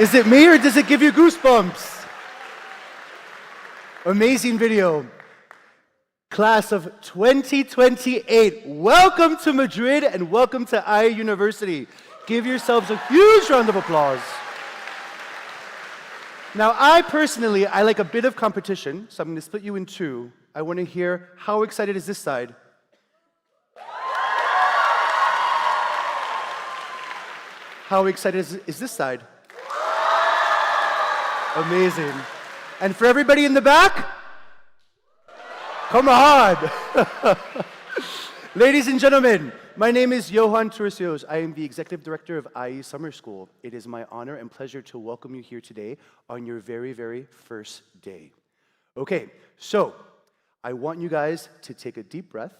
Is it me or does it give you goosebumps? Amazing video. Class of 2028, welcome to Madrid and welcome to IE University. Give yourselves a huge round of applause. Now, I like a bit of competition, so I'm going to split you in two. I want to hear, how excited is this side? How excited is this side? Amazing. And for everybody in the back, come on. Ladies and gentlemen, my name is Johan Turcios. I am the Executive Director of IE Summer School. It is my honor and pleasure to welcome you here today on your very, very first day. Okay, so I want you guys to take a deep breath.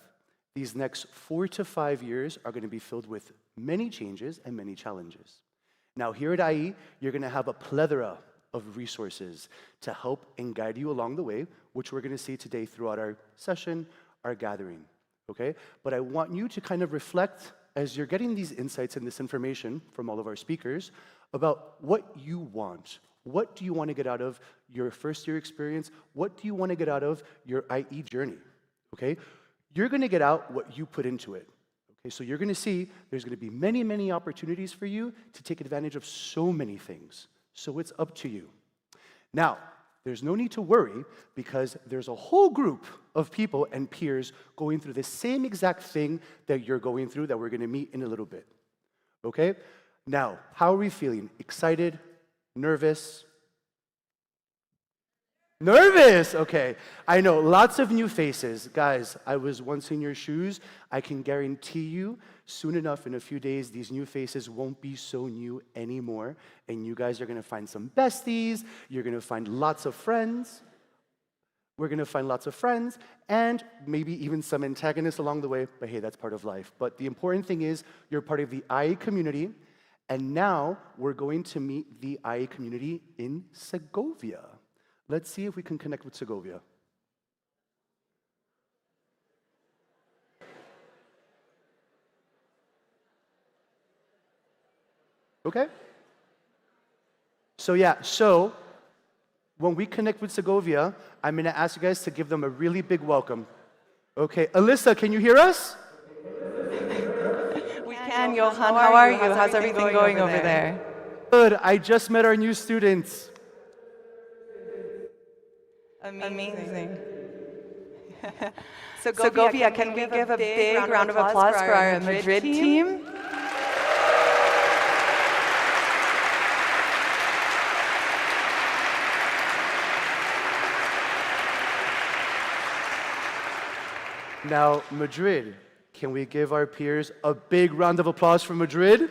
These next 4 to 5 years are going to be filled with many changes and many challenges. Now, here at IE, you're going to have a plethora of resources to help and guide you along the way, which we're going to see today throughout our session, our gathering, okay? But I want you to kind of reflect as you're getting these insights and this information from all of our speakers about what you want. What do you want to get out of your first year experience? What do you want to get out of your IE journey, okay? You're going to get out what you put into it. Okay, so you're going to see there's going to be many, many opportunities for you to take advantage of so many things. So it's up to you. Now, there's no need to worry because there's a whole group of people and peers going through the same exact thing that you're going through that we're going to meet in a little bit. Okay? Now, how are we feeling? Excited? Nervous? Nervous! Okay. I know, lots of new faces. Guys, I was once in your shoes. I can guarantee you, soon enough, in a few days, these new faces won't be so new anymore. And you guys are going to find some besties. You're going to find lots of friends. We're going to find lots of friends. And maybe even some antagonists along the way. But hey, that's part of life. But the important thing is, you're part of the IE community. And now, we're going to meet the IE community in Segovia. Let's see if we can connect with Segovia. Okay? So when we connect with Segovia, I'm going to ask you guys to give them a really big welcome. Okay, Alyssa, can you hear us? We can, Johan. How are you? How's everything going over there? Good. I just met our new students. Amazing. Segovia, can we give a big round of applause for our Madrid team? Now, Madrid, can we give our peers a big round of applause for Madrid?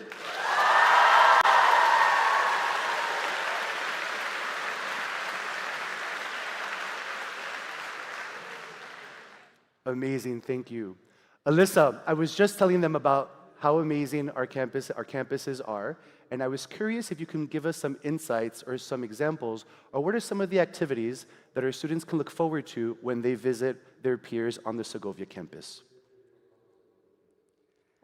Amazing, thank you. Alyssa, I was just telling them about how amazing our campuses are, and I was curious if you can give us some insights or some examples, or what are some of the activities that our students can look forward to when they visit their peers on the Segovia campus?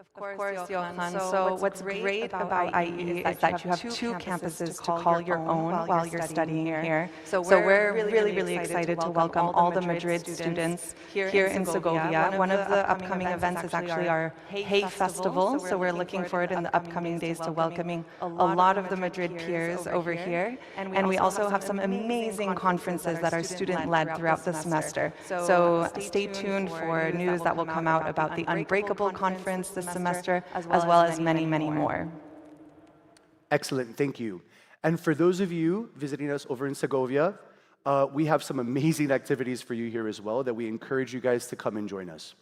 Of course, Johan. So what's great about IE is that you have two campuses to call your own while you're studying here. So we're really excited to welcome all the Madrid students here in Segovia. One of the upcoming events is actually our Hay Festival. So we're looking forward in the upcoming days to welcoming a lot of the Madrid peers over here. And we also have some amazing conferences that are student-led throughout the semester. So stay tuned for news that will come out about the Unbreakable conference this semester, as well as many more. Excellent, thank you. And for those of you visiting us over in Segovia, we have some amazing activities for you here as well that we encourage you guys to come and join us.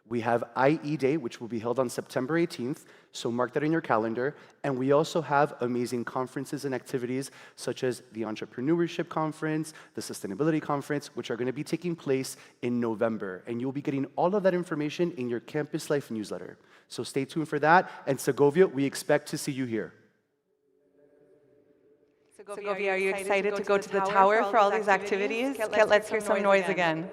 We have IE Day, which will be held on September 18th, so mark that in your calendar. And we also have amazing conferences and activities such as the Entrepreneurship Conference, the Sustainability Conference, which are going to be taking place in November. And you'll be getting all of that information in your Campus Life newsletter. So stay tuned for that. And Segovia, we expect to see you here. Segovia, are you excited to go to the tower for all these activities? Let's hear some noise again.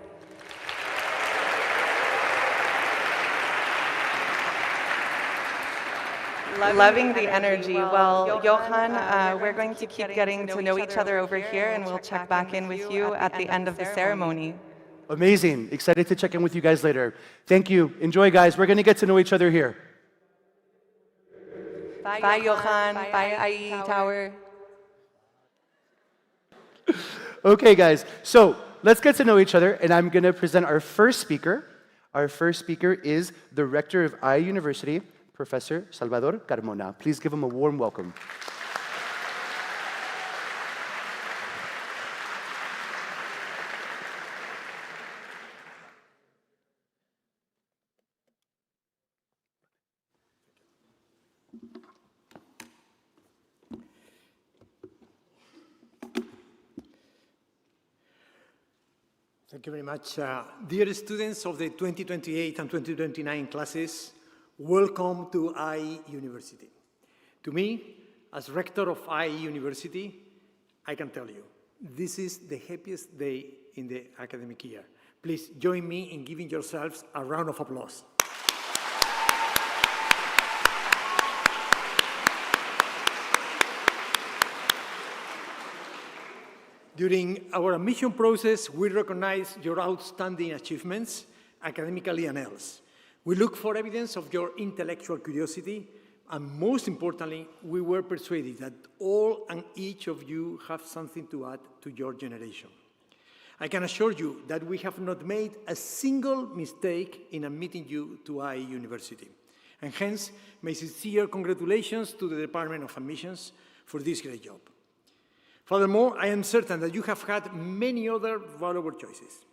Loving the energy. Well, Johan, we're going to keep getting to know each other over here, and we'll check back in with you at the end of the ceremony. Amazing. Excited to check in with you guys later. Thank you. Enjoy, guys. We're going to get to know each other here. Bye, Johan. Bye, IE Tower. Okay, guys. So let's get to know each other, and I'm going to present our first speaker. Our first speaker is the rector of IE University, Professor Salvador Carmona. Please give him a warm welcome. Thank you very much. Dear students of the 2028 and 2029 classes, welcome to IE University. To me, as rector of IE University, I can tell you, this is the happiest day in the academic year. Please join me in giving yourselves a round of applause. During our admission process, we recognize your outstanding achievements, academically and else. We look for evidence of your intellectual curiosity, and most importantly, we were persuaded that all and each of you have something to add to your generation. I can assure you that we have not made a single mistake in admitting you to IE University, and hence, my sincere congratulations to the Department of Admissions for this great job. Furthermore, I am certain that you have had many other valuable choices,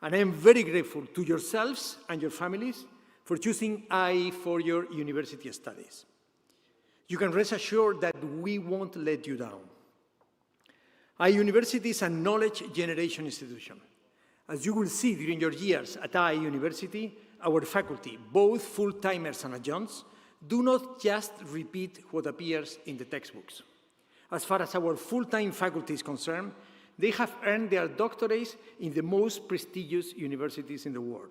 and I am very grateful to yourselves and your families for choosing IE for your university studies. You can rest assured that we won't let you down. IE University is a knowledge generation institution. As you will see during your years at IE University, our faculty, both full-timers and adjuncts, do not just repeat what appears in the textbooks. As far as our full-time faculty is concerned, they have earned their doctorates in the most prestigious universities in the world.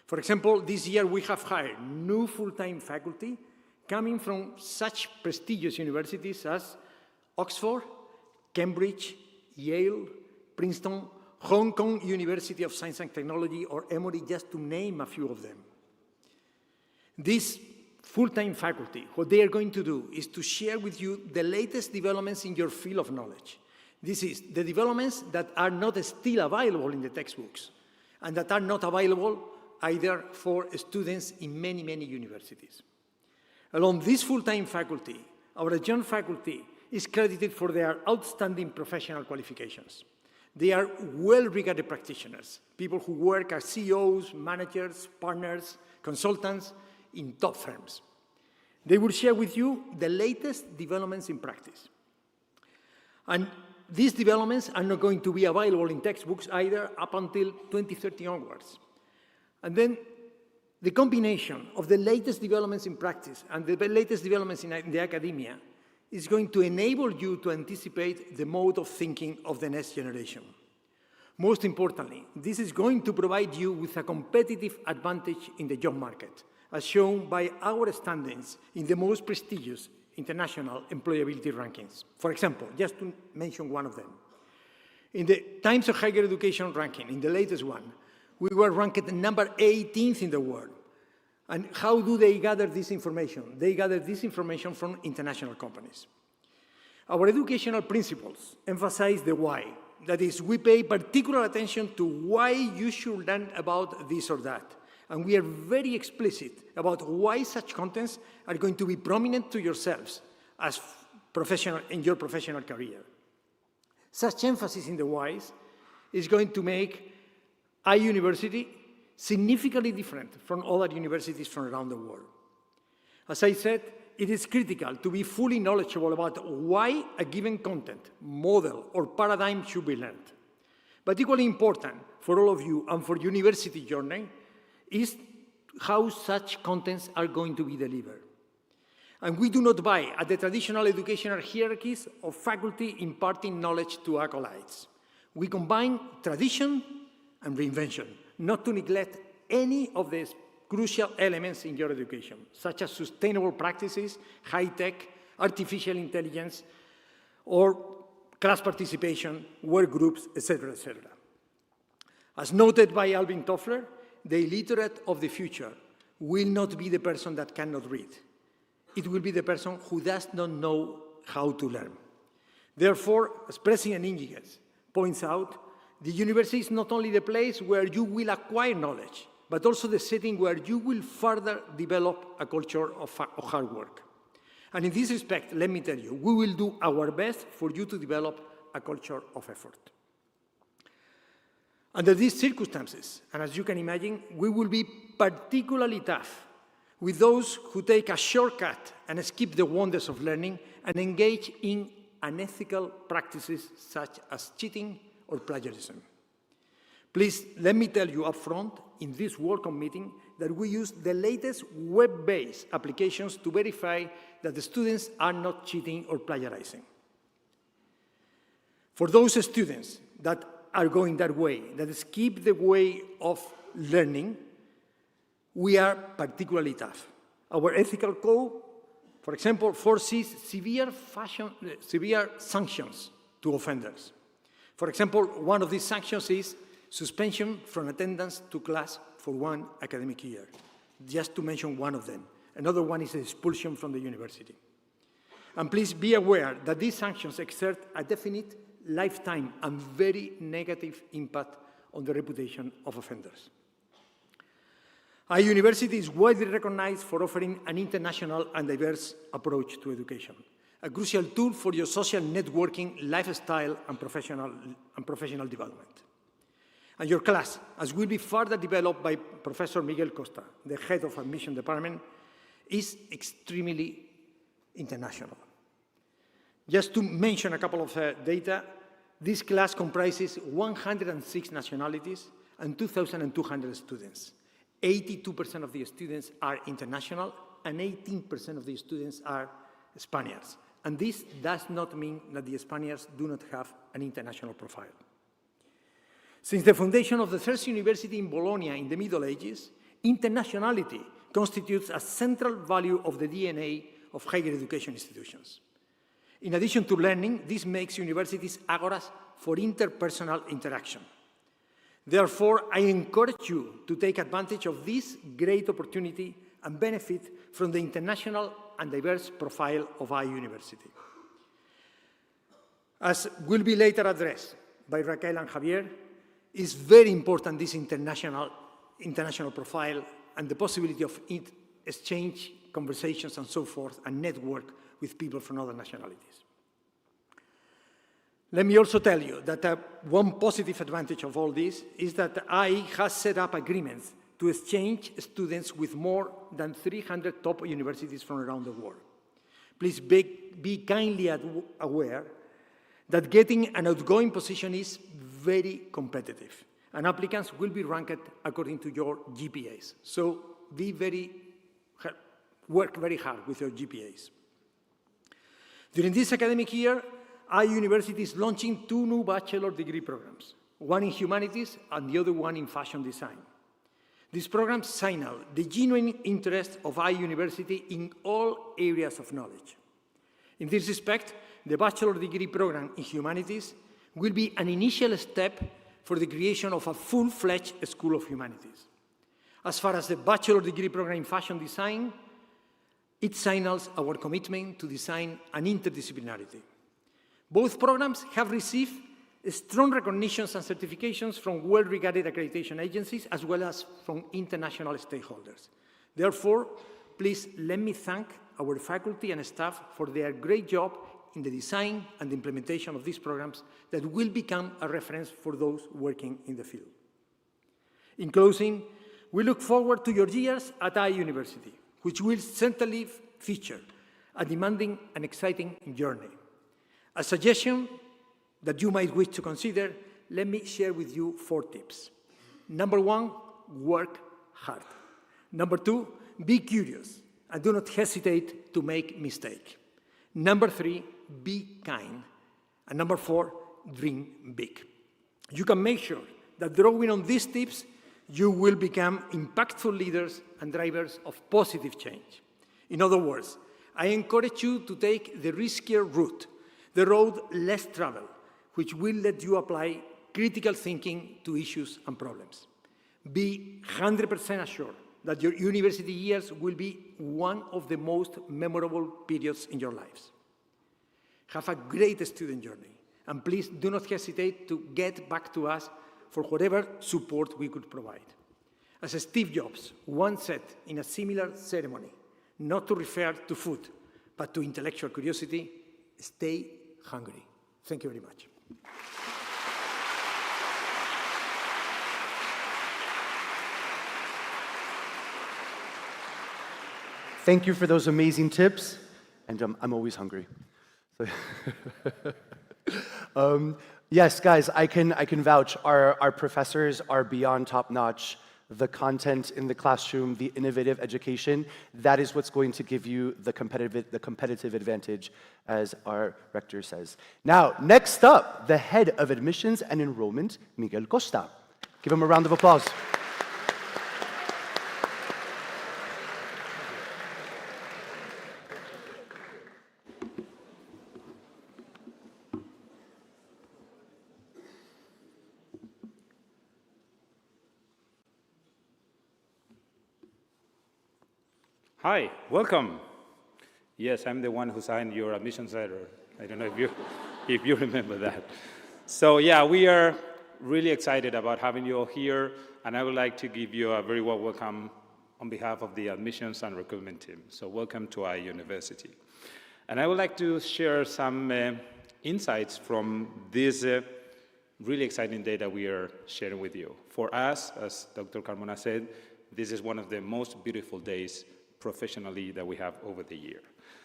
For example, this year we have hired new full-time faculty coming from such prestigious universities as Oxford, Cambridge, Yale, Princeton, Hong Kong University of Science and Technology, or Emory, just to name a few of them. This full-time faculty, what they are going to do is to share with you the latest developments in your field of knowledge. This is the developments that are not still available in the textbooks and that are not available either for students in many universities. Along this full-time faculty, our adjunct faculty is credited for their outstanding professional qualifications. They are well-regarded practitioners, people who work as CEOs, managers, partners, consultants, in top firms. They will share with you the latest developments in practice. And these developments are not going to be available in textbooks either up until 2030 onwards. And then the combination of the latest developments in practice and the latest developments in the academia is going to enable you to anticipate the mode of thinking of the next generation. Most importantly, this is going to provide you with a competitive advantage in the job market, as shown by our standings in the most prestigious international employability rankings. For example, just to mention one of them, in the Times of Higher Education ranking, in the latest one, we were ranked number 18th in the world. And how do they gather this information? They gather this information from international companies. Our educational principles emphasize the why. That is, we pay particular attention to why you should learn about this or that. And we are very explicit about why such contents are going to be prominent to yourselves as in your professional career. Such emphasis in the whys is going to make IE University significantly different from other universities from around the world. As I said, it is critical to be fully knowledgeable about why a given content, model, or paradigm should be learned. But equally important for all of you and for university journey is how such contents are going to be delivered. And we do not buy at the traditional educational hierarchies of faculty imparting knowledge to acolytes. We combine tradition and reinvention, not to neglect any of the crucial elements in your education, such as sustainable practices, high-tech, artificial intelligence, or class participation, work groups, etc., etc. As noted by Alvin Toffler, the illiterate of the future will not be the person that cannot read. It will be the person who does not know how to learn. Therefore, as President Íñiguez points out, the university is not only the place where you will acquire knowledge, but also the setting where you will further develop a culture of hard work. And in this respect, let me tell you, we will do our best for you to develop a culture of effort. Under these circumstances, and as you can imagine, we will be particularly tough with those who take a shortcut and skip the wonders of learning and engage in unethical practices such as cheating or plagiarism. Please, let me tell you up front in this welcome meeting that we use the latest web-based applications to verify that the students are not cheating or plagiarizing. For those students that are going that way, that skip the way of learning, we are particularly tough. Our ethical code, for example, foresees severe sanctions to offenders. For example, one of these sanctions is suspension from attendance to class for 1 academic year, just to mention one of them. Another one is expulsion from the university. And please be aware that these sanctions exert a definite lifetime and very negative impact on the reputation of offenders. IE University is widely recognized for offering an international and diverse approach to education, a crucial tool for your social networking, lifestyle, and professional development. And your class, as will be further developed by Professor Miguel Costa, the head of admission department, is extremely international. Just to mention a couple of data, this class comprises 106 nationalities and 2,200 students. 82% of the students are international and 18% of the students are Spaniards. And this does not mean that the Spaniards do not have an international profile. Since the foundation of the first university in Bologna in the Middle Ages, internationality constitutes a central value of the DNA of higher education institutions. In addition to learning, this makes universities agoras for interpersonal interaction. Therefore, I encourage you to take advantage of this great opportunity and benefit from the international and diverse profile of IE University. As will be later addressed by Raquel and Javier, it's very important this international profile and the possibility of exchange, conversations, and so forth, and network with people from other nationalities. Let me also tell you that one positive advantage of all this is that IE has set up agreements to exchange students with more than 300 top universities from around the world. Please be kindly aware that getting an outgoing position is very competitive, and applicants will be ranked according to your GPAs. So work very hard with your GPAs. During this academic year, IE University is launching 2 new bachelor degree programs, one in humanities and the other one in fashion design. These programs signal the genuine interest of IE University in all areas of knowledge. In this respect, the bachelor degree program in humanities will be an initial step for the creation of a full-fledged School of Humanities. As far as the bachelor degree program in fashion design, it signals our commitment to design and interdisciplinarity. Both programs have received strong recognitions and certifications from well-regarded accreditation agencies as well as from international stakeholders. Therefore, please let me thank our faculty and staff for their great job in the design and the implementation of these programs that will become a reference for those working in the field. In closing, we look forward to your years at IE University, which will certainly feature a demanding and exciting journey. A suggestion that you might wish to consider, let me share with you 4 tips. Number 1, work hard. Number 2, be curious and do not hesitate to make mistakes. Number 3, be kind. And number 4, dream big. You can make sure that drawing on these tips, you will become impactful leaders and drivers of positive change. In other words, I encourage you to take the riskier route, the road less traveled, which will let you apply critical thinking to issues and problems. Be 100% assured that your university years will be one of the most memorable periods in your lives. Have a great student journey, and please do not hesitate to get back to us for whatever support we could provide. As Steve Jobs once said in a similar ceremony, not to refer to food, but to intellectual curiosity, stay hungry. Thank you very much. Thank you for those amazing tips, and I'm always hungry. Yes, guys, I can vouch. Our professors are beyond top-notch. The content in the classroom, the innovative education, that is what's going to give you the competitive advantage, as our rector says. Now, next up, the head of admissions and enrollment, Miguel Costa. Give him a round of applause. Hi, welcome. Yes, I'm the one who signed your admissions letter. I don't know if you remember that. So yeah, we are really excited about having you all here, and I would like to give you a very warm welcome on behalf of the admissions and recruitment team. So welcome to IE University. And I would like to share some insights from this really exciting data we are sharing with you. For us, as Dr. Carmona said, this is one of the most beautiful days professionally that we have over the year.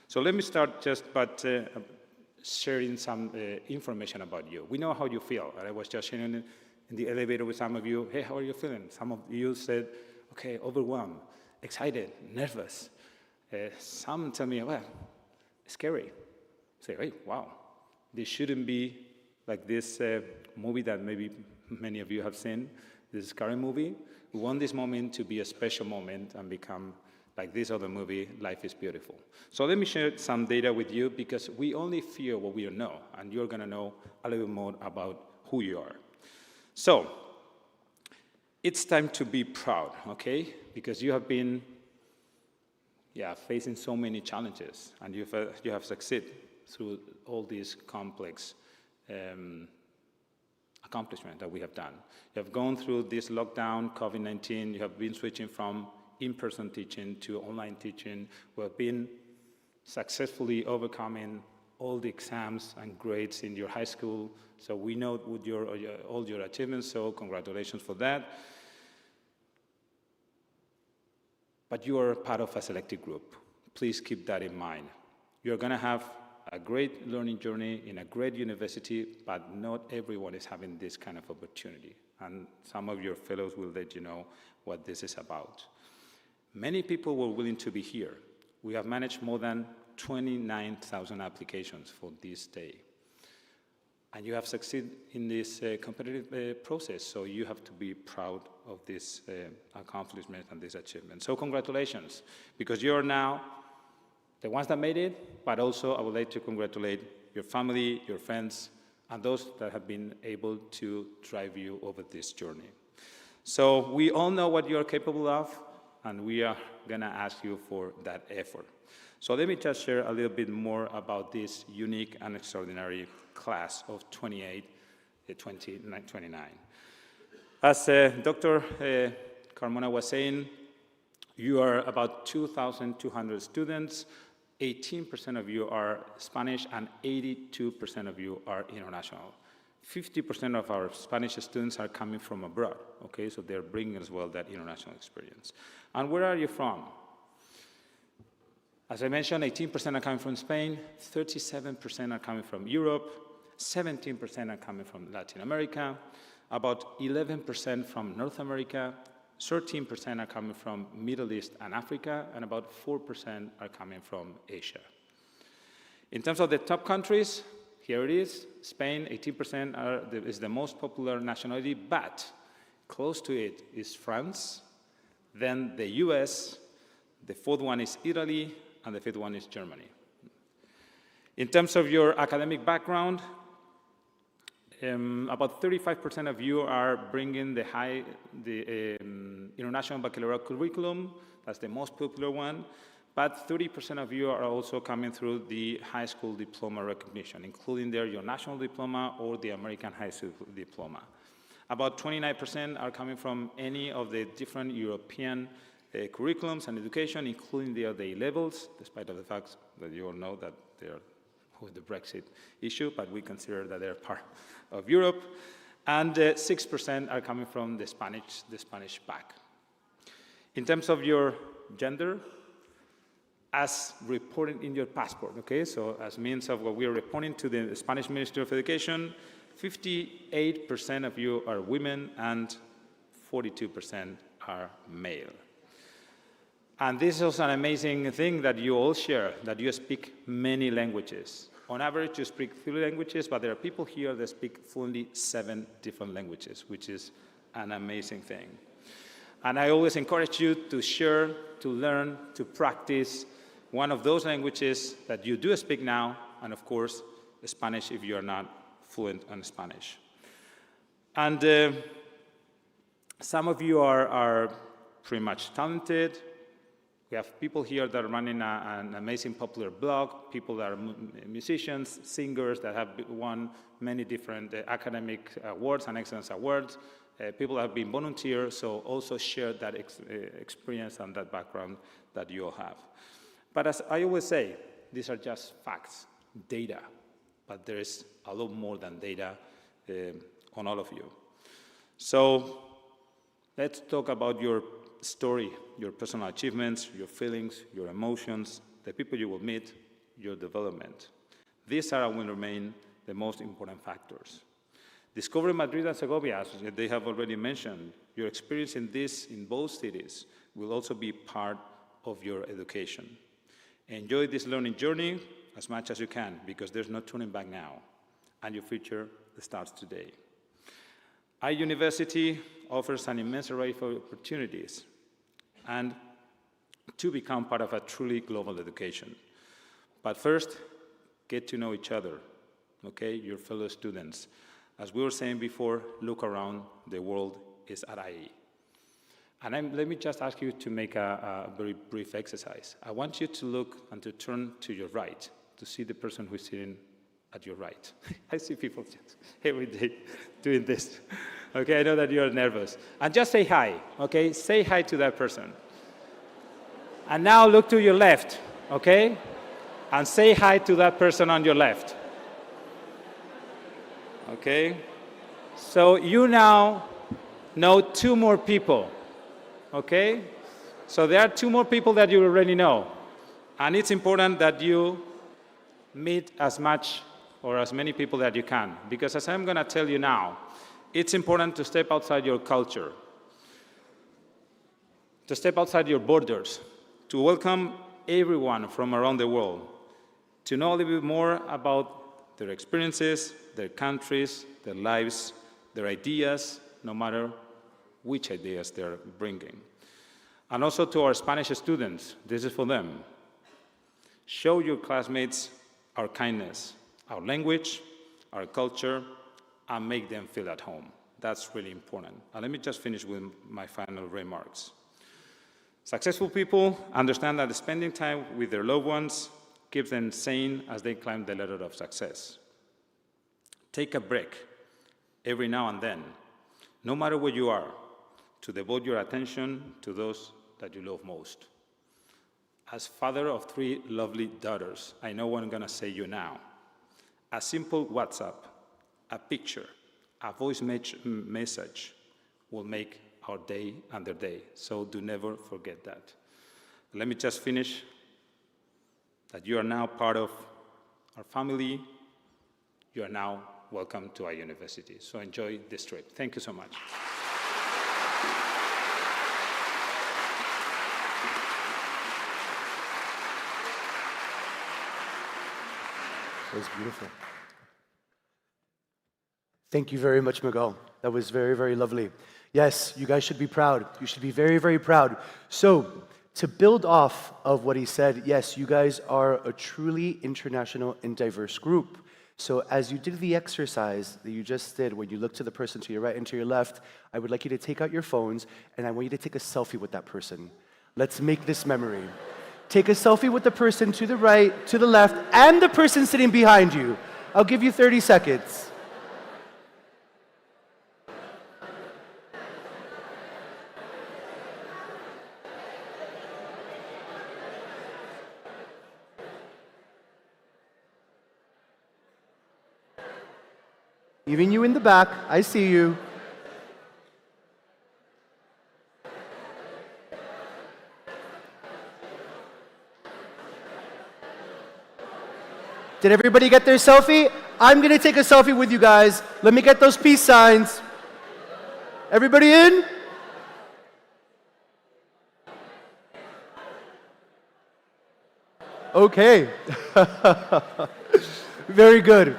So let me start just by sharing some information about you. We know how you feel. I was just sharing in the elevator with some of you, hey, how are you feeling? Some of you said, okay, overwhelmed, excited, nervous. Some tell me, well, scary. I say, hey, wow, this shouldn't be like this movie that maybe many of you have seen, this current movie. We want this moment to be a special moment and become like this other movie, Life is Beautiful. So let me share some data with you because we only fear what we know, and you're gonna know a little bit more about who you are. So, it's time to be proud, okay? Because you have been, facing so many challenges, and you have succeeded through all these complex accomplishments that we have done. You have gone through this lockdown, COVID-19, you have been switching from in-person teaching to online teaching. We have been successfully overcoming all the exams and grades in your high school. So we know what all your achievements, so congratulations for that. But you are part of a selected group. Please keep that in mind. You're gonna have a great learning journey in a great university, but not everyone is having this kind of opportunity. And some of your fellows will let you know what this is about. Many people were willing to be here. We have managed more than 29,000 applications for this day. And you have succeeded in this competitive process, so you have to be proud of this accomplishment and this achievement. So congratulations, because you're now the ones that made it, but also I would like to congratulate your family, your friends, and those that have been able to drive you over this journey. So we all know what you're capable of, and we are going to ask you for that effort. So let me just share a little bit more about this unique and extraordinary class of 2029. As Dr. Carmona was saying, you are about 2,200 students, 18% of you are Spanish, and 82% of you are international. 50% of our Spanish students are coming from abroad, okay? So they're bringing as well that international experience. And where are you from? As I mentioned, 18% are coming from Spain, 37% are coming from Europe, 17% are coming from Latin America, about 11% from North America, 13% are coming from Middle East and Africa, and about 4% are coming from Asia. In terms of the top countries, here it is. Spain, 18% is the most popular nationality, but close to it is France, then the US, the fourth one is Italy, and the fifth one is Germany. In terms of your academic background, about 35% of you are bringing the International Baccalaureate curriculum. That's the most popular one. But 30% of you are also coming through the high school diploma recognition, including there your national diploma or the American high school diploma. About 29% are coming from any of the different European curriculums and education, including the A levels, despite of the fact that you all know that they are with the Brexit issue, but we consider that they're part of Europe. And 6% are coming from the Spanish back. In terms of your gender, as reported in your passport, okay? So as means of what we are reporting to the Spanish Ministry of Education, 58% of you are women and 42% are male. And this is an amazing thing that you all share, that you speak many languages. On average, you speak 3 languages, but there are people here that speak fluently 7 different languages, which is an amazing thing. And I always encourage you to share, to learn, to practice one of those languages that you do speak now, and of course, Spanish if you are not fluent in Spanish. And some of you are pretty much talented. We have people here that are running an amazing popular blog, people that are musicians, singers that have won many different academic awards and excellence awards, people that have been volunteers, so also share that experience and that background that you all have. But as I always say, these are just facts, data, but there is a lot more than data on all of you. So let's talk about your story, your personal achievements, your feelings, your emotions, the people you will meet, your development. These are and will remain the most important factors. Discovering Madrid and Segovia, as they have already mentioned, your experience in both cities will also be part of your education. Enjoy this learning journey as much as you can, because there's no turning back now, and your future starts today. IE University offers an immense array of opportunities and to become part of a truly global education. But first, get to know each other, okay, your fellow students. As we were saying before, look around, the world is at IE. And let me just ask you to make a very brief exercise. I want you to look and to turn to your right, to see the person who is sitting at your right. I see people just every day doing this. Okay, I know that you're nervous. And just say hi, okay? Say hi to that person. And now look to your left, okay? And say hi to that person on your left. Okay? So you now know 2 more people, okay? So there are 2 more people that you already know. And it's important that you meet as much or as many people that you can. Because as I'm going to tell you now, it's important to step outside your culture, to step outside your borders, to welcome everyone from around the world, to know a little bit more about their experiences, their countries, their lives, their ideas, no matter which ideas they're bringing. And also to our Spanish students, this is for them. Show your classmates our kindness, our language, our culture, and make them feel at home. That's really important. And let me just finish with my final remarks. Successful people understand that spending time with their loved ones keeps them sane as they climb the ladder of success. Take a break every now and then, no matter where you are, to devote your attention to those that you love most. As father of 3 lovely daughters, I know what I'm going to say you now. A simple WhatsApp, a picture, a voice message will make our day and their day. So do never forget that. Let me just finish that you are now part of our family. You are now welcome to our university. So enjoy this trip. Thank you so much. That was beautiful. Thank you very much, Miguel. That was very, very lovely. Yes, you guys should be proud. You should be very, very proud. So, to build off of what he said, yes, you guys are a truly international and diverse group. So as you did the exercise that you just did, when you look to the person to your right and to your left, I would like you to take out your phones, and I want you to take a selfie with that person. Let's make this memory. Take a selfie with the person to the right, to the left, and the person sitting behind you. I'll give you 30 seconds. Even you in the back, I see you. Did everybody get their selfie? I'm gonna take a selfie with you guys. Let me get those peace signs. Everybody in? Okay. Very good.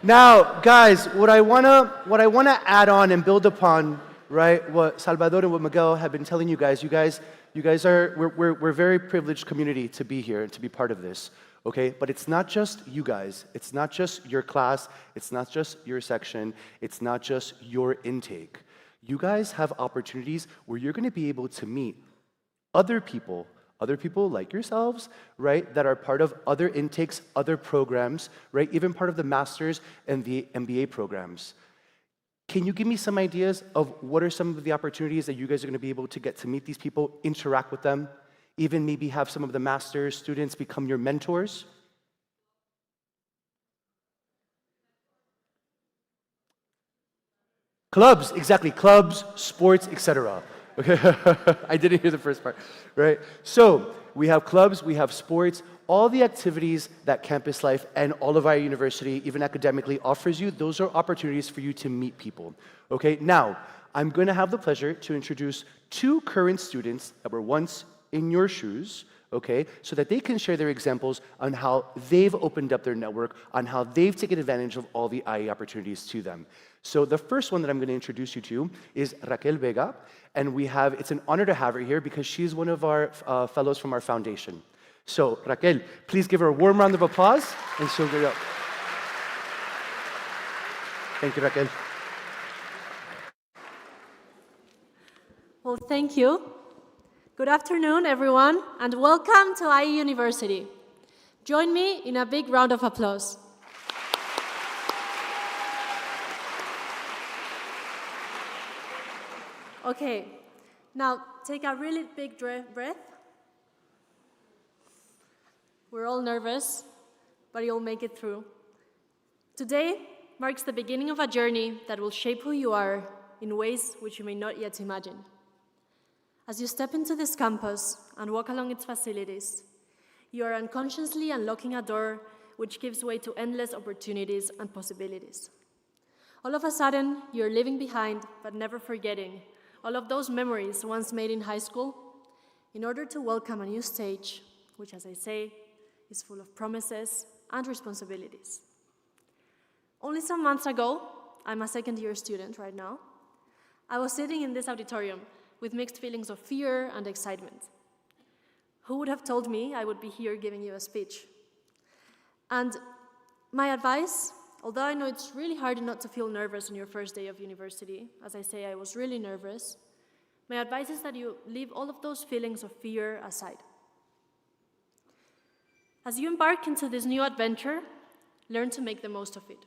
Now, guys, what I wanna add on and build upon, right? What Salvador and what Miguel have been telling you guys. You guys are we're a very privileged community to be here and to be part of this. Okay, but it's not just you guys. It's not just your class. It's not just your section. It's not just your intake. You guys have opportunities where you're going to be able to meet other people like yourselves, right, that are part of other intakes, other programs, right, even part of the master's and the MBA programs. Can you give me some ideas of what are some of the opportunities that you guys are going to be able to get to meet these people, interact with them, even maybe have some of the master's students become your mentors? Clubs, exactly, clubs, sports, etc. Okay, I didn't hear the first part, right? So we have clubs, we have sports, all the activities that campus life and all of our university, even academically, offers you, those are opportunities for you to meet people. Okay, now, I'm going to have the pleasure to introduce 2 current students that were once in your shoes, okay, so that they can share their examples on how they've opened up their network, on how they've taken advantage of all the IE opportunities to them. So the first one that I'm going to introduce you to is Raquel Vega, and it's an honor to have her here because she's one of our fellows from our foundation. So Raquel, please give her a warm round of applause, and she'll get up. Thank you, Raquel. Well, thank you. Good afternoon, everyone, and welcome to IE University. Join me in a big round of applause. Okay, now take a really big breath. We're all nervous, but you'll make it through. Today marks the beginning of a journey that will shape who you are in ways which you may not yet imagine. As you step into this campus and walk along its facilities, you are unconsciously unlocking a door which gives way to endless opportunities and possibilities. All of a sudden, you're leaving behind, but never forgetting, all of those memories once made in high school in order to welcome a new stage, which, as I say, is full of promises and responsibilities. Only some months ago, I'm a second-year student right now, I was sitting in this auditorium with mixed feelings of fear and excitement. Who would have told me I would be here giving you a speech? And my advice, although I know it's really hard not to feel nervous on your first day of university, as I say, I was really nervous, my advice is that you leave all of those feelings of fear aside. As you embark into this new adventure, learn to make the most of it.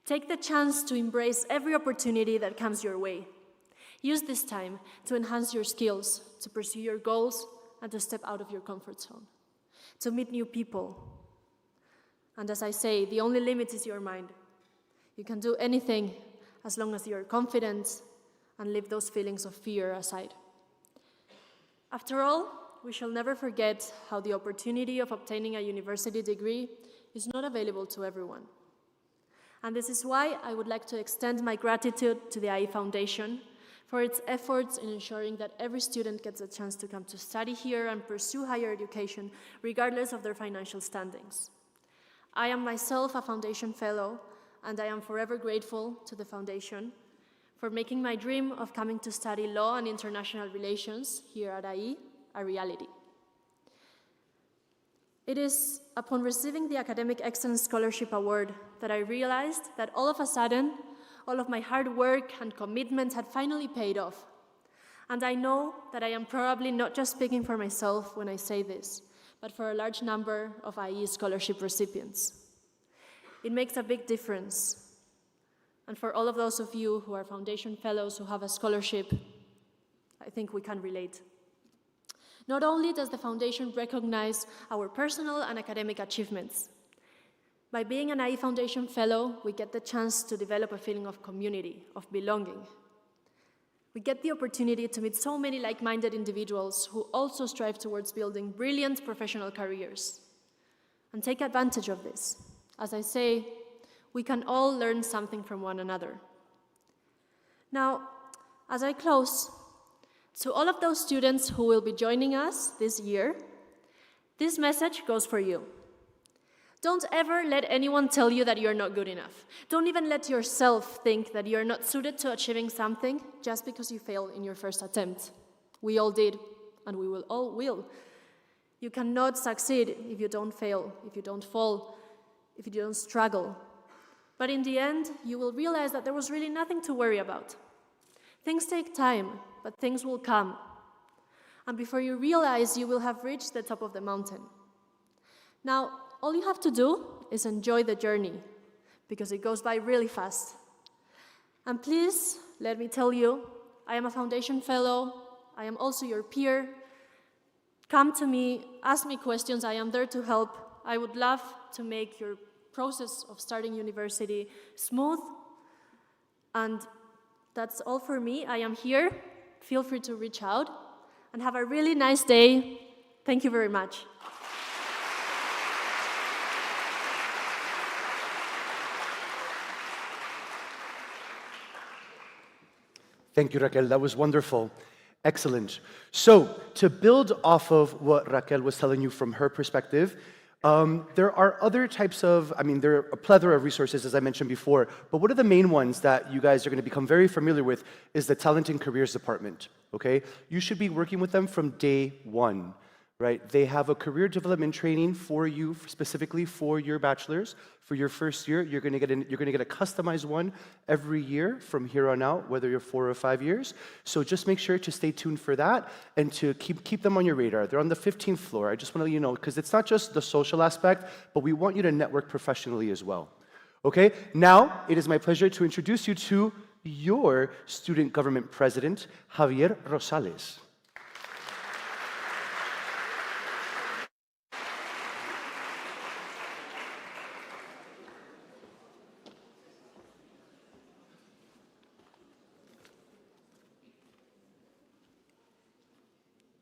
Take the chance to embrace every opportunity that comes your way. Use this time to enhance your skills, to pursue your goals, and to step out of your comfort zone, to meet new people. And as I say, the only limit is your mind. You can do anything as long as you're confident and leave those feelings of fear aside. After all, we shall never forget how the opportunity of obtaining a university degree is not available to everyone. And this is why I would like to extend my gratitude to the IE Foundation for its efforts in ensuring that every student gets a chance to come to study here and pursue higher education, regardless of their financial standings. I am myself a Foundation Fellow, and I am forever grateful to the Foundation for making my dream of coming to study law and international relations here at IE a reality. It is upon receiving the Academic Excellence Scholarship Award that I realized that all of a sudden, all of my hard work and commitment had finally paid off. And I know that I am probably not just speaking for myself when I say this, but for a large number of IE scholarship recipients. It makes a big difference. And for all of those of you who are Foundation Fellows who have a scholarship, I think we can relate. Not only does the Foundation recognize our personal and academic achievements, by being an IE Foundation Fellow, we get the chance to develop a feeling of community, of belonging. We get the opportunity to meet so many like-minded individuals who also strive towards building brilliant professional careers. And take advantage of this. As I say, we can all learn something from one another. Now, as I close, to all of those students who will be joining us this year, this message goes for you. Don't ever let anyone tell you that you're not good enough. Don't even let yourself think that you're not suited to achieving something just because you failed in your first attempt. We all did, and we will all will. You cannot succeed if you don't fail, if you don't fall, if you don't struggle. But in the end, you will realize that there was really nothing to worry about. Things take time, but things will come. And before you realize, you will have reached the top of the mountain. Now, all you have to do is enjoy the journey, because it goes by really fast. And please, let me tell you, I am a Foundation Fellow, I am also your peer. Come to me, ask me questions, I am there to help. I would love to make your process of starting university smooth. And that's all for me. I am here. Feel free to reach out. And have a really nice day. Thank you very much. Thank you, Raquel. That was wonderful. Excellent. So, to build off of what Raquel was telling you from her perspective, there are other types of, there are a plethora of resources, as I mentioned before, but one of the main ones that you guys are going to become very familiar with is the Talent and Careers Department, okay? You should be working with them from day one, right? They have a career development training for you, specifically for your bachelor's. For your first year, you're going to get a customized one every year from here on out, whether you're 4 or 5 years. So just make sure to stay tuned for that and to keep them on your radar. They're on the 15th floor. I just want to let you know, because it's not just the social aspect, but we want you to network professionally as well. Okay? Now, it is my pleasure to introduce you to your student government president, Javier Rosales.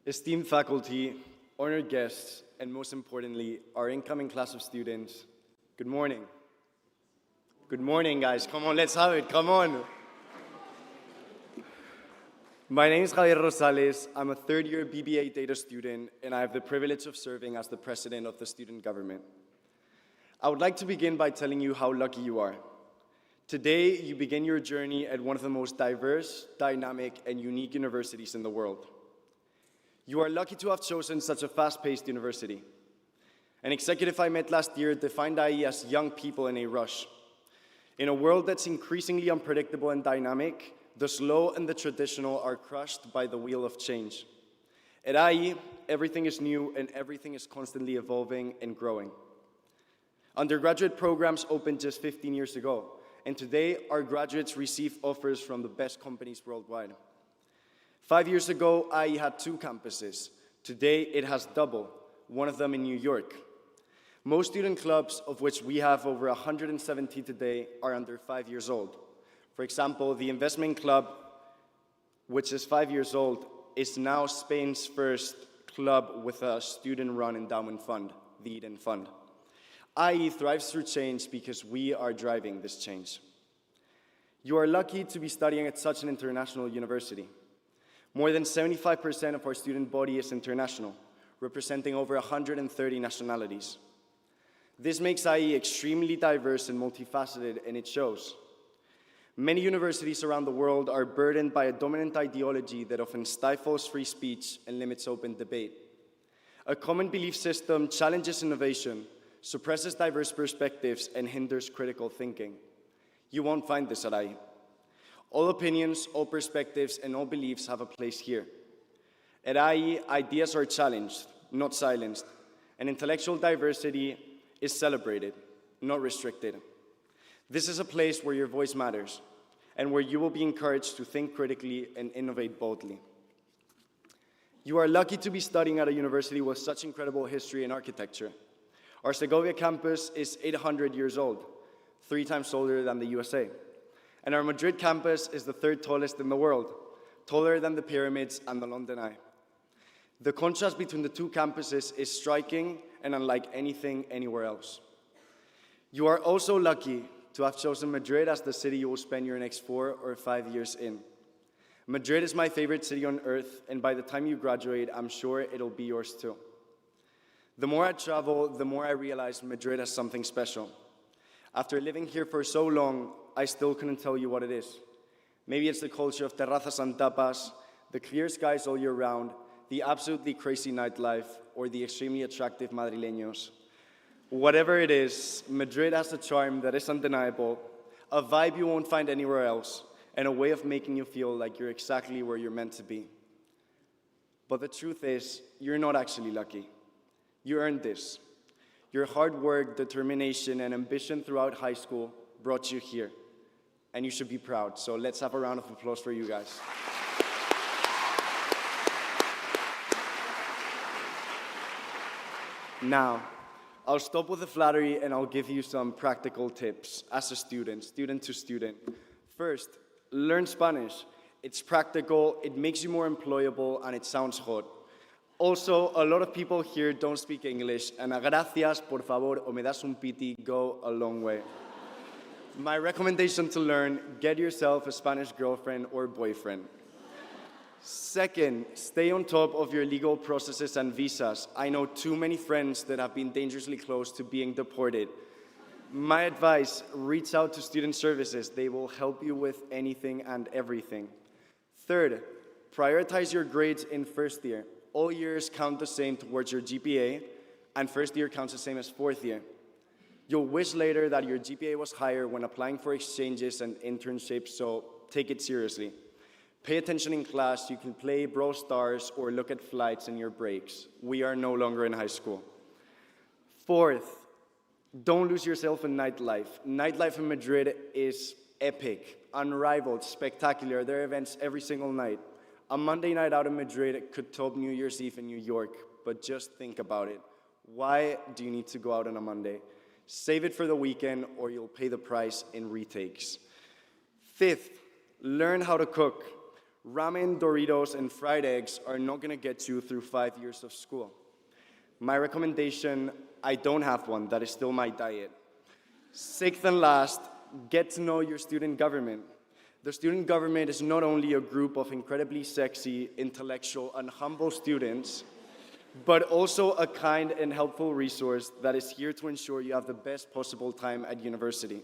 Esteemed faculty, honored guests, and most importantly, our incoming class of students, good morning. Good morning, guys. Come on, let's have it. Come on. My name is Javier Rosales. I'm a third-year BBA data student, and I have the privilege of serving as the president of the student government. I would like to begin by telling you how lucky you are. Today, you begin your journey at one of the most diverse, dynamic, and unique universities in the world. You are lucky to have chosen such a fast-paced university. An executive I met last year defined IE as young people in a rush. In a world that's increasingly unpredictable and dynamic, the slow and the traditional are crushed by the wheel of change. At IE, everything is new and everything is constantly evolving and growing. Undergraduate programs opened just 15 years ago, and today our graduates receive offers from the best companies worldwide. 5 years ago, IE had 2 campuses. Today, it has double, one of them in New York. Most student clubs, of which we have over 170 today, are under 5 years old. For example, the Investment Club, which is 5 years old, is now Spain's first club with a student-run endowment fund, the Eden Fund. IE thrives through change because we are driving this change. You are lucky to be studying at such an international university. More than 75% of our student body is international, representing over 130 nationalities. This makes IE extremely diverse and multifaceted, and it shows. Many universities around the world are burdened by a dominant ideology that often stifles free speech and limits open debate. A common belief system challenges innovation, suppresses diverse perspectives, and hinders critical thinking. You won't find this at IE. All opinions, all perspectives, and all beliefs have a place here. At IE, ideas are challenged, not silenced, and intellectual diversity is celebrated, not restricted. This is a place where your voice matters, and where you will be encouraged to think critically and innovate boldly. You are lucky to be studying at a university with such incredible history and architecture. Our Segovia campus is 800 years old, 3 times older than the USA. And our Madrid campus is the 3rd tallest in the world, taller than the pyramids and the London Eye. The contrast between the 2 campuses is striking and unlike anything anywhere else. You are also lucky to have chosen Madrid as the city you will spend your next 4 or 5 years in. Madrid is my favorite city on earth, and by the time you graduate, I'm sure it'll be yours too. The more I travel, the more I realize Madrid has something special. After living here for so long, I still couldn't tell you what it is. Maybe it's the culture of terrazas and tapas, the clear skies all year round, the absolutely crazy nightlife, or the extremely attractive Madrileños. Whatever it is, Madrid has a charm that is undeniable, a vibe you won't find anywhere else, and a way of making you feel like you're exactly where you're meant to be. But the truth is, you're not actually lucky. You earned this. Your hard work, determination, and ambition throughout high school brought you here. And you should be proud. So let's have a round of applause for you guys. Now, I'll stop with the flattery and I'll give you some practical tips as a student to student. First, learn Spanish. It's practical, it makes you more employable, and it sounds hot. Also, a lot of people here don't speak English, and a gracias, por favor, o me das un piti go a long way. My recommendation to learn, get yourself a Spanish girlfriend or boyfriend. Second, stay on top of your legal processes and visas. I know too many friends that have been dangerously close to being deported. My advice, reach out to student services. They will help you with anything and everything. Third, prioritize your grades in first year. All years count the same towards your GPA, and first year counts the same as fourth year. You'll wish later that your GPA was higher when applying for exchanges and internships, so take it seriously. Pay attention in class, you can play Brawl Stars or look at flights in your breaks. We are no longer in high school. Fourth, don't lose yourself in nightlife. Nightlife in Madrid is epic, unrivaled, spectacular. There are events every single night. A Monday night out in Madrid could top New Year's Eve in New York, but just think about it. Why do you need to go out on a Monday? Save it for the weekend or you'll pay the price in retakes. Fifth, learn how to cook. Ramen, Doritos, and fried eggs are not gonna get you through 5 years of school. My recommendation, I don't have one, that is still my diet. Sixth and last, get to know your student government. The student government is not only a group of incredibly sexy, intellectual, and humble students, but also a kind and helpful resource that is here to ensure you have the best possible time at university.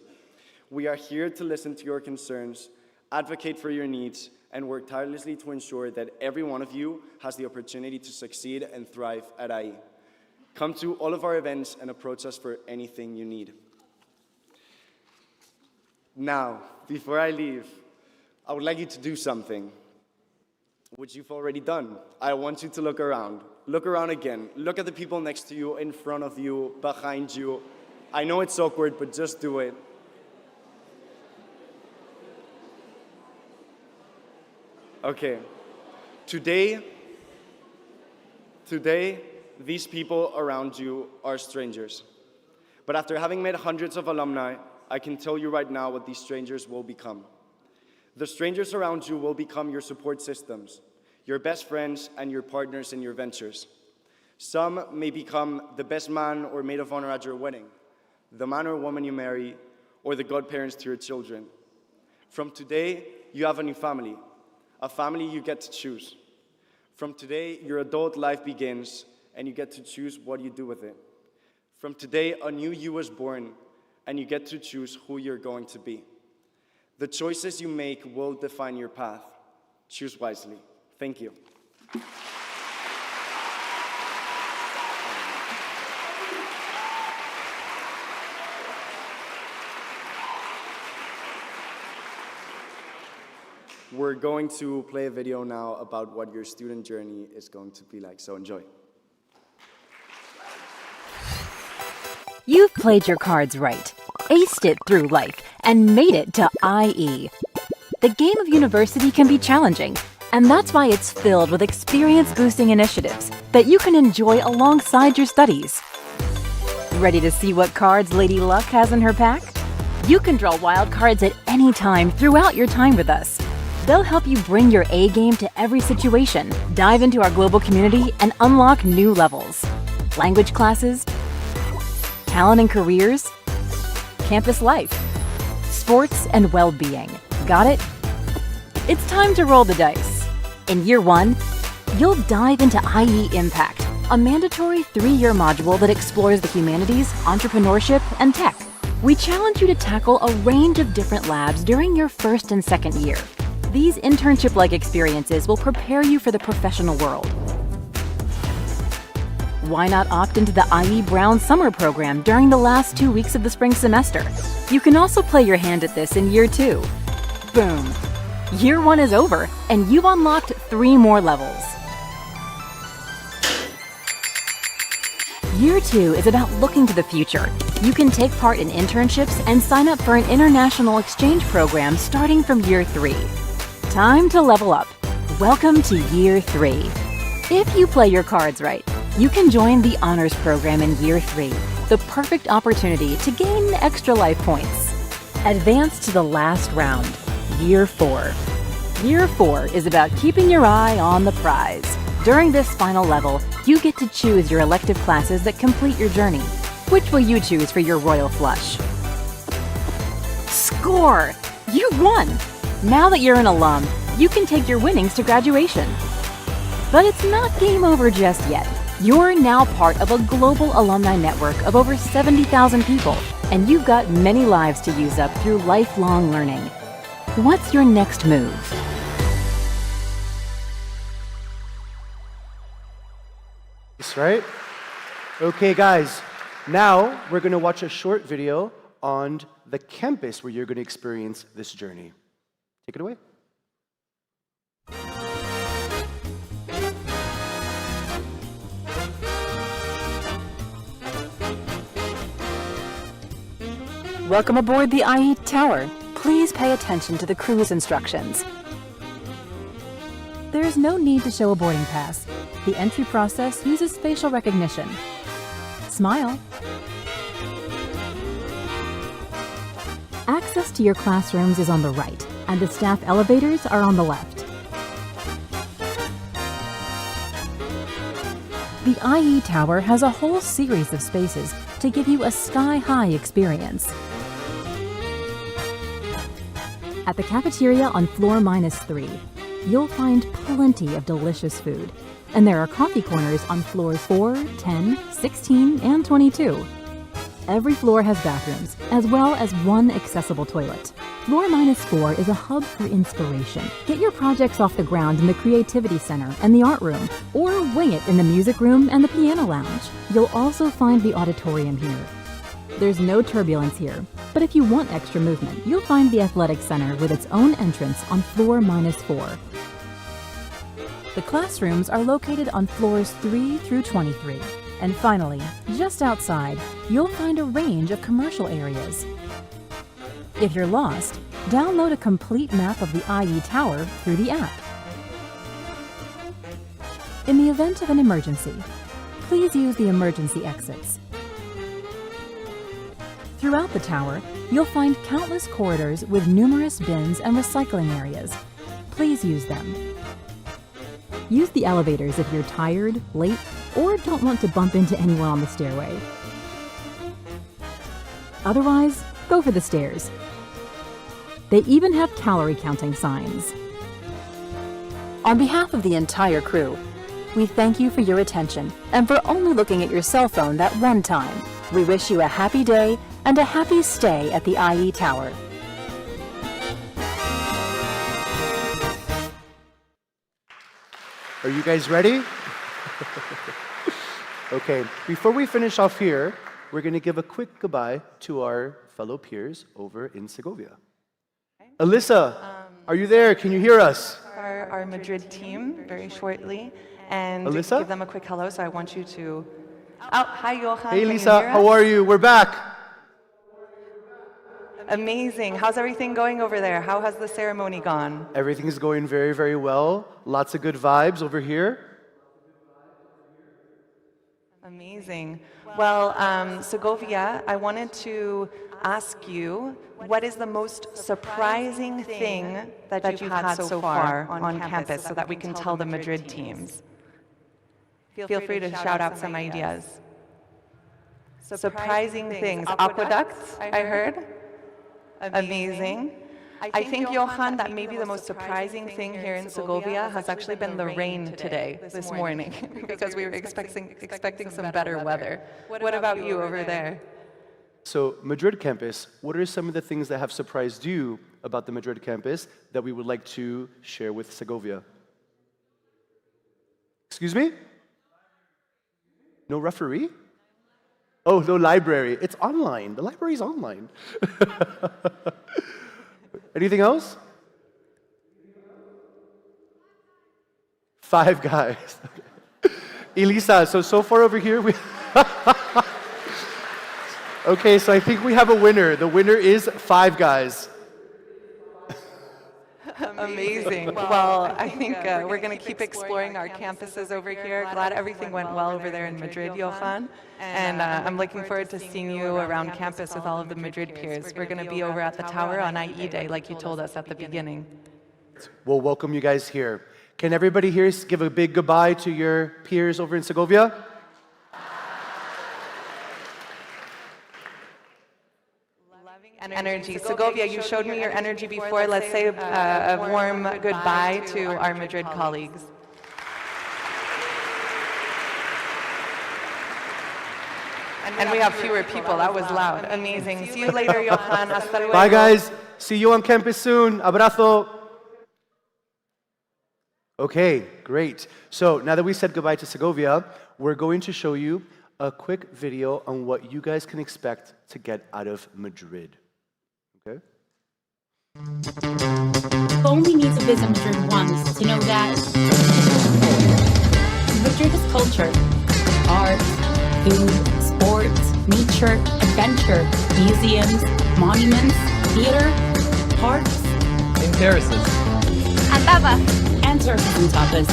We are here to listen to your concerns, advocate for your needs, and work tirelessly to ensure that every one of you has the opportunity to succeed and thrive at IE. Come to all of our events and approach us for anything you need. Now, before I leave, I would like you to do something, which you've already done. I want you to look around. Look around again. Look at the people next to you, in front of you, behind you. I know it's awkward, but just do it. Okay. Today, these people around you are strangers. But after having met hundreds of alumni, I can tell you right now what these strangers will become. The strangers around you will become your support systems, your best friends, and your partners in your ventures. Some may become the best man or maid of honor at your wedding, the man or woman you marry, or the godparents to your children. From today, you have a new family, a family you get to choose. From today, your adult life begins, and you get to choose what you do with it. From today, a new you is born, and you get to choose who you're going to be. The choices you make will define your path. Choose wisely. Thank you. We're going to play a video now about what your student journey is going to be like, so enjoy. You've played your cards right, aced it through life, and made it to IE. The game of university can be challenging, and that's why it's filled with experience-boosting initiatives that you can enjoy alongside your studies. Ready to see what cards Lady Luck has in her pack? You can draw wild cards at any time throughout your time with us. They'll help you bring your A game to every situation, dive into our global community, and unlock new levels. Language classes, talent and careers, campus life, sports and well-being. Got it? It's time to roll the dice. In year 1, you'll dive into IE Impact, a mandatory 3-year module that explores the humanities, entrepreneurship, and tech. We challenge you to tackle a range of different labs during your first and second year. These internship-like experiences will prepare you for the professional world. Why not opt into the IE Brown Summer Program during the last 2 weeks of the spring semester? You can also play your hand at this in year 2. Boom! Year 1 is over, and you've unlocked 3 more levels. Year 2 is about looking to the future. You can take part in internships and sign up for an international exchange program starting from year 3. Time to level up. Welcome to year 3. If you play your cards right, you can join the honors program in year 3, the perfect opportunity to gain extra life points. Advance to the last round, year 4. Year 4 is about keeping your eye on the prize. During this final level, you get to choose your elective classes that complete your journey. Which will you choose for your royal flush? Score! You won! Now that you're an alum, you can take your winnings to graduation. But it's not game over just yet. You're now part of a global alumni network of over 70,000 people, and you've got many lives to use up through lifelong learning. What's your next move? That's right. Okay, guys. Now we're going to watch a short video on the campus where you're going to experience this journey. Take it away. Welcome aboard the IE Tower. Please pay attention to the crew's instructions. There is no need to show a boarding pass. The entry process uses facial recognition. Smile. Access to your classrooms is on the right, and the staff elevators are on the left. The IE Tower has a whole series of spaces to give you a sky-high experience. At the cafeteria on floor -3, you'll find plenty of delicious food. And there are coffee corners on floors 4, 10, 16, and 22. Every floor has bathrooms, as well as one accessible toilet. Floor -4 is a hub for inspiration. Get your projects off the ground in the Creativity Center and the Art Room, or wing it in the Music Room and the Piano Lounge. You'll also find the auditorium here. There's no turbulence here, but if you want extra movement, you'll find the Athletic Center with its own entrance on floor -4. The classrooms are located on floors 3 through 23. And finally, just outside, you'll find a range of commercial areas. If you're lost, download a complete map of the IE Tower through the app. In the event of an emergency, please use the emergency exits. Throughout the tower, you'll find countless corridors with numerous bins and recycling areas. Please use them. Use the elevators if you're tired, late, or don't want to bump into anyone on the stairway. Otherwise, go for the stairs. They even have calorie counting signs. On behalf of the entire crew, we thank you for your attention and for only looking at your cell phone that one time. We wish you a happy day and a happy stay at the IE Tower. Are you guys ready? Okay, before we finish off here, we're going to give a quick goodbye to our fellow peers over in Segovia. Alyssa, are you there? Can you hear us? Our Madrid team very shortly, and Alyssa? give them a quick hello. So I want you to. Oh, hi, Johan. Hey, Can Lisa, you hear how us? are you? We're back. Amazing. How's everything going over there? How has the ceremony gone? Everything's going very, very well. Lots of good vibes over here. Amazing. Well, Segovia, I wanted to ask you, what is the most surprising thing that you've had so far on campus so that we can tell the Madrid teams? Feel free to shout out some ideas. Surprising things. Aqueducts, I heard. Amazing. I think, Johan, that maybe the most surprising thing here in Segovia has actually been the rain today, this morning, because we were expecting some better weather. What about you over there? So, Madrid campus, what are some of the things that have surprised you about the Madrid campus that we would like to share with Segovia? Excuse me? No referee? Oh, no library. It's online. The library's online. Anything else? 5 guys. Elisa, so far over here, we... Okay, so I think we have a winner. The winner is 5 guys. Amazing. Well, I think we're going to keep exploring our campuses over here. Glad everything went well over there in Madrid, Johan. And I'm looking forward to seeing you around campus with all of the Madrid peers. We're going to be over at the tower on IE Day, like you told us at the beginning. We'll welcome you guys here. Can everybody here give a big goodbye to your peers over in Segovia? Energy. Segovia, you showed me your energy before. Let's say a warm goodbye to our Madrid colleagues. And we have fewer people. That was loud. Amazing. See you later, Johan. Hasta luego. Bye, guys. See you on campus soon. Abrazo. Okay, great. So now that we said goodbye to Segovia, we're going to show you a quick video on what you guys can expect to get out of Madrid. Okay? Only need to visit Madrid once to know that Madrid is culture, art, food, sports, nature, adventure, museums, monuments, theater, parks, and terraces. And tapas. And terraces and tapas.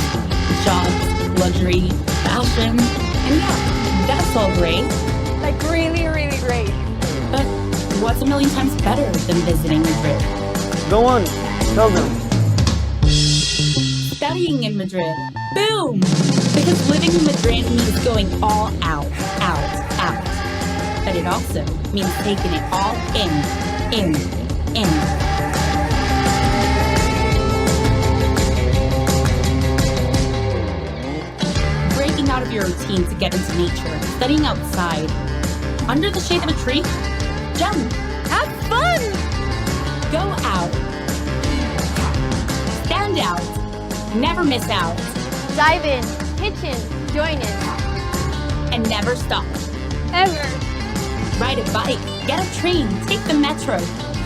Shops, luxury, fashion, and yeah, that's all great. Like really, really great. But what's a million times better than visiting Madrid? Go on, tell them. Studying in Madrid. Boom! Because living in Madrid means going all out, out, out. But it also means taking it all in. your routine to get into nature, studying outside. Under the shade of a tree, jump, have fun! Go out. Stand out. Never miss out. Dive in, pitch in, join in. And never stop. Ever. Ride a bike, get a train, take the metro,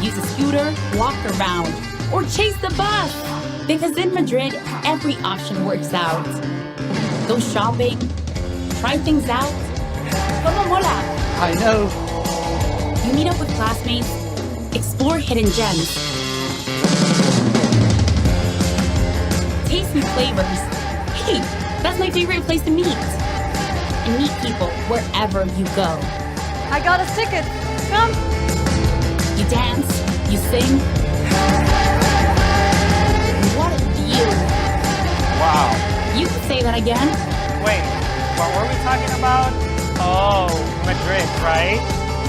use a scooter, walk around, or chase the bus. Because in Madrid, every option works out. Go shopping, try things out. Como mola. I know. You meet up with classmates, explore hidden gems. Taste new flavors. Hey, that's my favorite place to meet. And meet people wherever you go. I got a ticket. Come. You dance, you sing. What a view. Wow. You can say that again. Wait, what were we talking about? Oh, Madrid, right?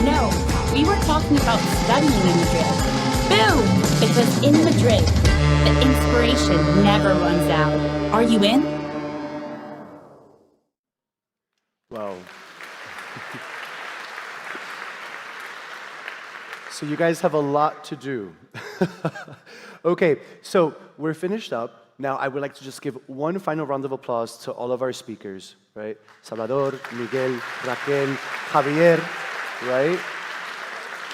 No, we were talking about studying in Madrid. Boom! Because in Madrid, the inspiration never runs out. Are you in? Wow. So you guys have a lot to do. Okay, so we're finished up. Now I would like to just give one final round of applause to all of our speakers, right? Salvador, Miguel, Raquel, Javier, right?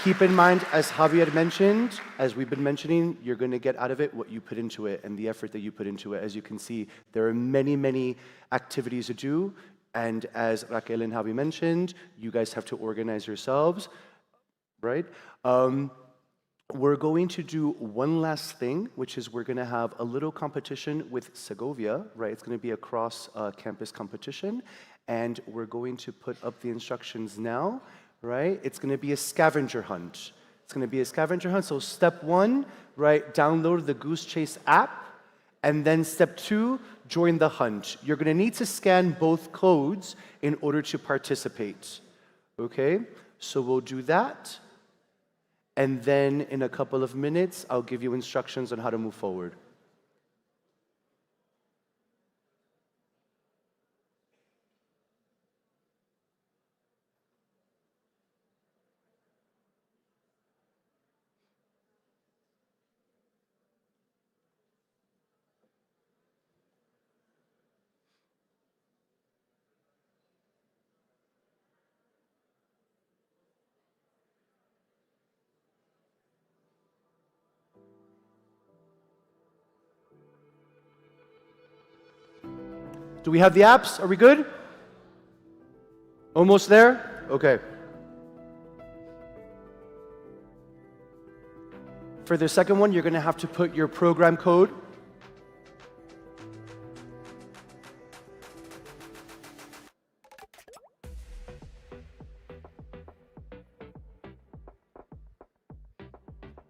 Keep in mind, as Javier mentioned, as we've been mentioning, you're going to get out of it what you put into it and the effort that you put into it. As you can see, there are many, many activities to do. And as Raquel and Javi mentioned, you guys have to organize yourselves, right? We're going to do one last thing, which is we're going to have a little competition with Segovia, right? It's going to be a cross-campus competition, and we're going to put up the instructions now, right? It's going to be a scavenger hunt. It's going to be a scavenger hunt. So step one, right? Download the Goose Chase app, and then step two, join the hunt. You're going to need to scan both codes in order to participate. Okay? So we'll do that. And then in a couple of minutes, I'll give you instructions on how to move forward. Do we have the apps? Are we good? Almost there? Okay. For the second one, you're going to have to put your program code.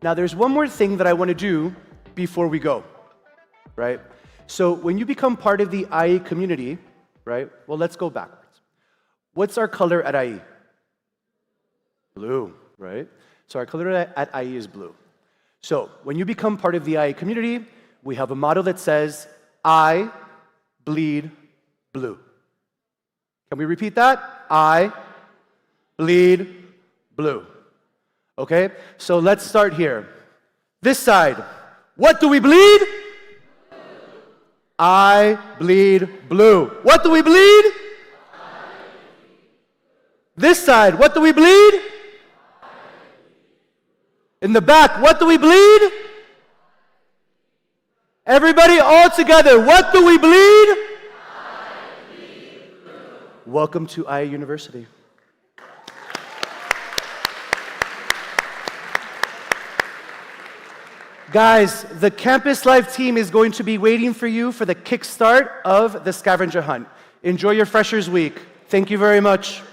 Now, there's one more thing that I want to do before we go, right? So when you become part of the IE community, right? Well, let's go backwards. What's our color at IE? Blue, right? So our color at IE is blue. So when you become part of the IE community, we have a motto that says, I bleed blue. Can we repeat that? I bleed blue. Okay? So let's start here. This side, what do we bleed? I bleed blue. What do we bleed? This side, what do we bleed? In the back, what do we bleed? Everybody all together, what do we bleed? Welcome to IE University. Guys, the Campus Life team is going to be waiting for you for the kickstart of the scavenger hunt. Enjoy your Freshers Week. Thank you very much.